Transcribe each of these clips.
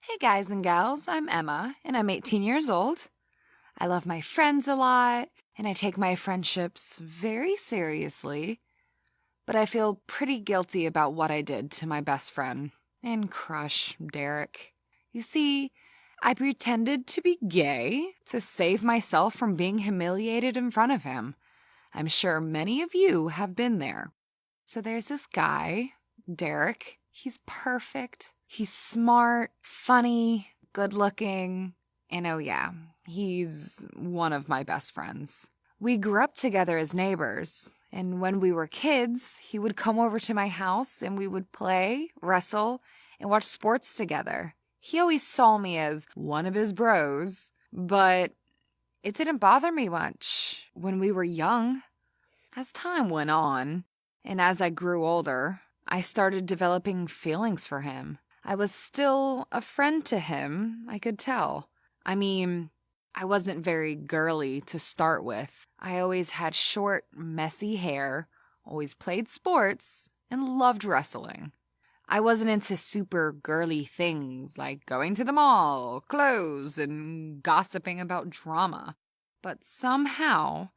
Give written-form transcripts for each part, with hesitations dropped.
Hey guys and gals, I'm Emma, and I'm 18 years old. I love my friends a lot, and I take my friendships very seriously, but I feel pretty guilty about what I did to my best friend and crush, Derek. You see, I pretended to be gay to save myself from being humiliated in front of him. I'm sure many of you have been there. So there's this guy, Derek. He's perfect. He's smart, funny, good looking, and oh yeah, he's one of my best friends. We grew up together as neighbors, and when we were kids, he would come over to my house and we would play, wrestle, and watch sports together. He always saw me as one of his bros, but it didn't bother me much when we were young. As time went on, and as I grew older, I started developing feelings for him. I was still a friend to him, I could tell. I mean, I wasn't very girly to start with. I always had short, messy hair, always played sports, and loved wrestling. I wasn't into super girly things like going to the mall, clothes, and gossiping about drama. But somehow,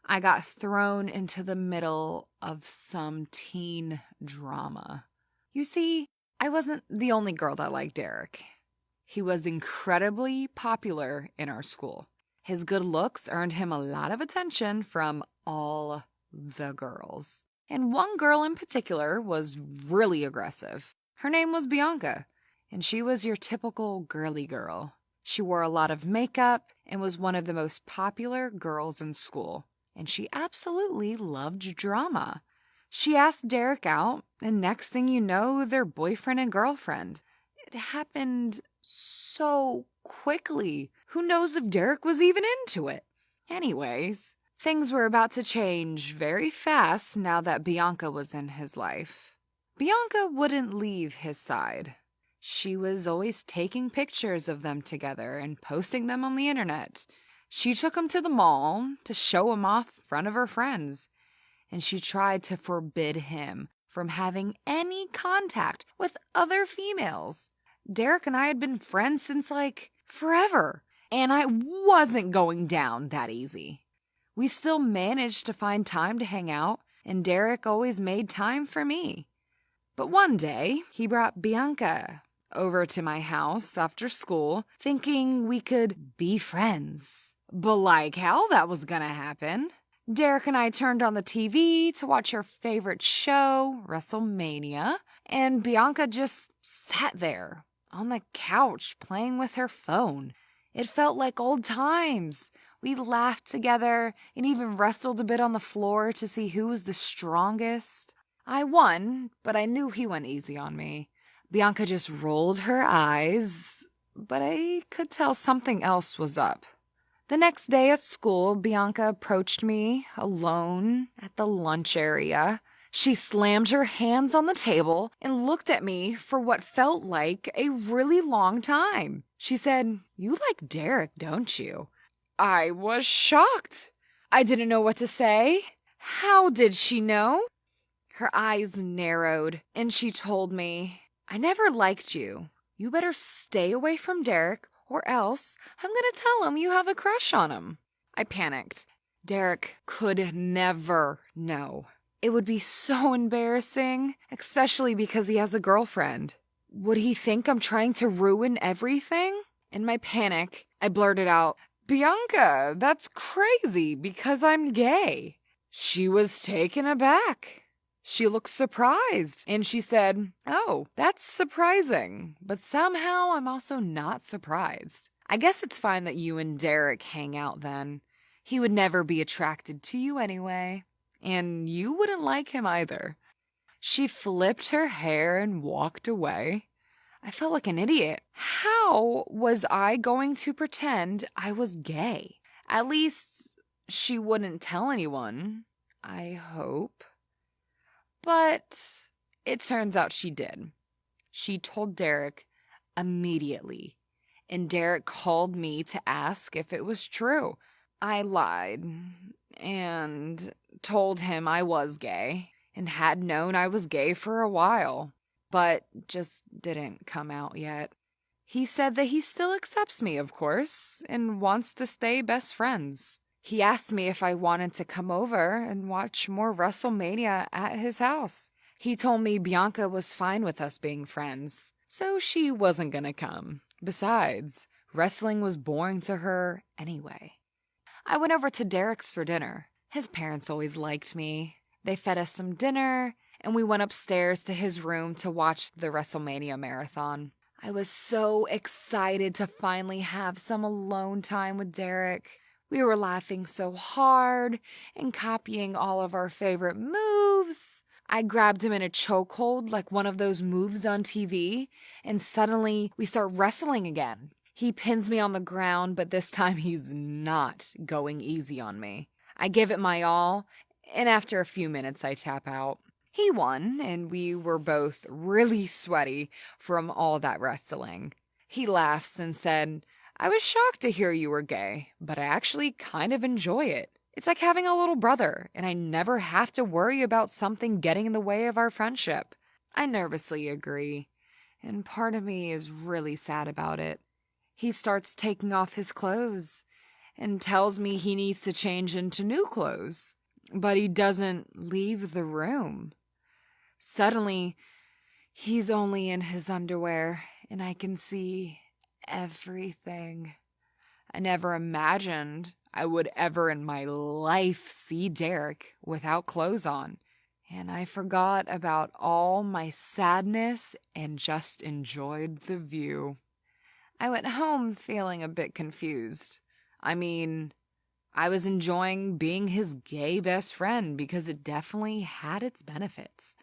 I got thrown into the middle of some teen drama. You see, I wasn't the only girl that liked Derek. He was incredibly popular in our school. His good looks earned him a lot of attention from all the girls. And one girl in particular was really aggressive. Her name was Bianca, and she was your typical girly girl. She wore a lot of makeup and was one of the most popular girls in school. And she absolutely loved drama. She asked Derek out, and next thing you know, they're boyfriend and girlfriend. It happened so quickly. Who knows if Derek was even into it? Anyways, things were about to change very fast now that Bianca was in his life. Bianca wouldn't leave his side. She was always taking pictures of them together and posting them on the internet. She took him to the mall to show him off in front of her friends, and she tried to forbid him from having any contact with other females. Derek and I had been friends since, forever, and I wasn't going down that easy. We still managed to find time to hang out, and Derek always made time for me. But one day, he brought Bianca over to my house after school, thinking we could be friends. But like hell that was gonna happen. Derek and I turned on the TV to watch our favorite show, WrestleMania, and Bianca just sat there on the couch playing with her phone. It felt like old times. We laughed together and even wrestled a bit on the floor to see who was the strongest. I won, but I knew he went easy on me. Bianca just rolled her eyes, but I could tell something else was up. The next day at school, Bianca approached me alone at the lunch area. She slammed her hands on the table and looked at me for what felt like a really long time. She said, "You like Derek, don't you?" I was shocked. I didn't know what to say. How did she know? Her eyes narrowed, and she told me, "I never liked you. You better stay away from Derek, or else I'm gonna tell him you have a crush on him." I panicked. Derek could never know. It would be so embarrassing, especially because he has a girlfriend. Would he think I'm trying to ruin everything? In my panic, I blurted out, "Bianca, that's crazy because I'm gay." She was taken aback. She looked surprised, and she said, "Oh, that's surprising, but somehow I'm also not surprised. I guess it's fine that you and Derek hang out then. He would never be attracted to you anyway, and you wouldn't like him either." She flipped her hair and walked away. I felt like an idiot. How was I going to pretend I was gay? At least she wouldn't tell anyone, I hope. But it turns out she did. She told Derek immediately, and Derek called me to ask if it was true. I lied and told him I was gay and had known I was gay for a while, but just didn't come out yet. He said that he still accepts me, of course, and wants to stay best friends. He asked me if I wanted to come over and watch more WrestleMania at his house. He told me Bianca was fine with us being friends, so she wasn't gonna come. Besides, wrestling was boring to her anyway. I went over to Derek's for dinner. His parents always liked me. They fed us some dinner, and we went upstairs to his room to watch the WrestleMania marathon. I was so excited to finally have some alone time with Derek. We were laughing so hard and copying all of our favorite moves. I grabbed him in a chokehold like one of those moves on TV, and suddenly we start wrestling again. He pins me on the ground, but this time he's not going easy on me. I give it my all, and after a few minutes I tap out. He won, and we were both really sweaty from all that wrestling. He laughs and said, "I was shocked to hear you were gay, but I actually kind of enjoy it. It's like having a little brother, and I never have to worry about something getting in the way of our friendship." I nervously agree, and part of me is really sad about it. He starts taking off his clothes and tells me he needs to change into new clothes, but he doesn't leave the room. Suddenly, he's only in his underwear, and I can see everything. I never imagined I would ever in my life see Derek without clothes on, and I forgot about all my sadness and just enjoyed the view. I went home feeling a bit confused. I mean, I was enjoying being his gay best friend because it definitely had its benefits.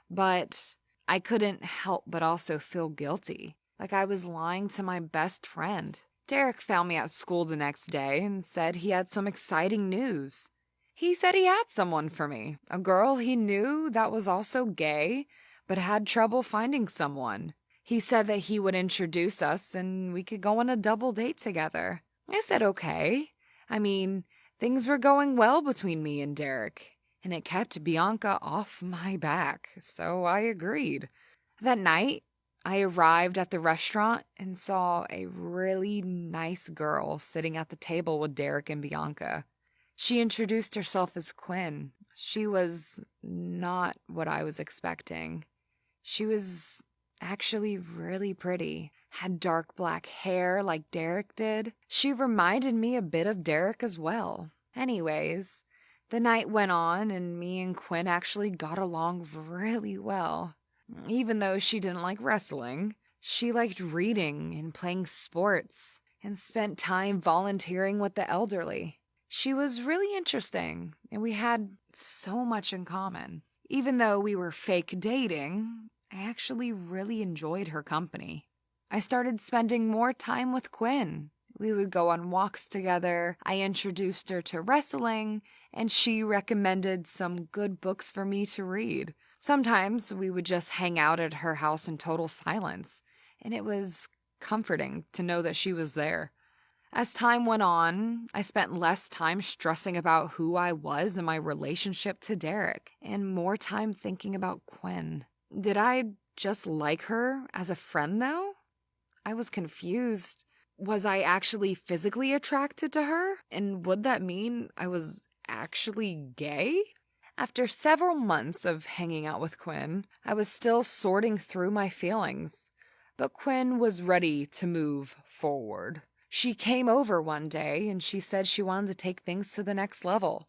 But I couldn't help but also feel guilty, like I was lying to my best friend. Derek found me at school the next day and said he had some exciting news. He said he had someone for me, a girl he knew that was also gay, but had trouble finding someone. He said that he would introduce us and we could go on a double date together. I said okay. I mean, things were going well between me and Derek, and it kept Bianca off my back, so I agreed. That night, I arrived at the restaurant and saw a really nice girl sitting at the table with Derek and Bianca. She introduced herself as Quinn. She was not what I was expecting. She was actually really pretty, had dark black hair like Derek did. She reminded me a bit of Derek as well. Anyways, the night went on and me and Quinn actually got along really well. Even though she didn't like wrestling, she liked reading and playing sports and spent time volunteering with the elderly. She was really interesting, and we had so much in common. Even though we were fake dating, I actually really enjoyed her company. I started spending more time with Quinn. We would go on walks together. I introduced her to wrestling, and she recommended some good books for me to read. Sometimes we would just hang out at her house in total silence, and it was comforting to know that she was there. As time went on, I spent less time stressing about who I was in my relationship to Derek, and more time thinking about Quinn. Did I just like her as a friend, though? I was confused. Was I actually physically attracted to her? And would that mean I was actually gay? After several months of hanging out with Quinn, I was still sorting through my feelings. But Quinn was ready to move forward. She came over one day and she said she wanted to take things to the next level.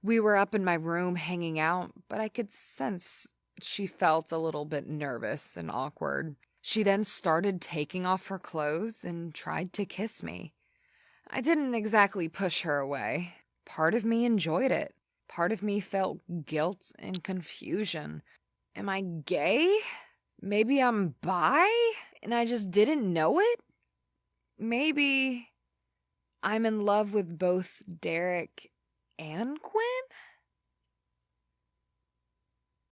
We were up in my room hanging out, but I could sense she felt a little bit nervous and awkward. She then started taking off her clothes and tried to kiss me. I didn't exactly push her away. Part of me enjoyed it. Part of me felt guilt and confusion. Am I gay? Maybe I'm bi and I just didn't know it? Maybe I'm in love with both Derek and Quinn?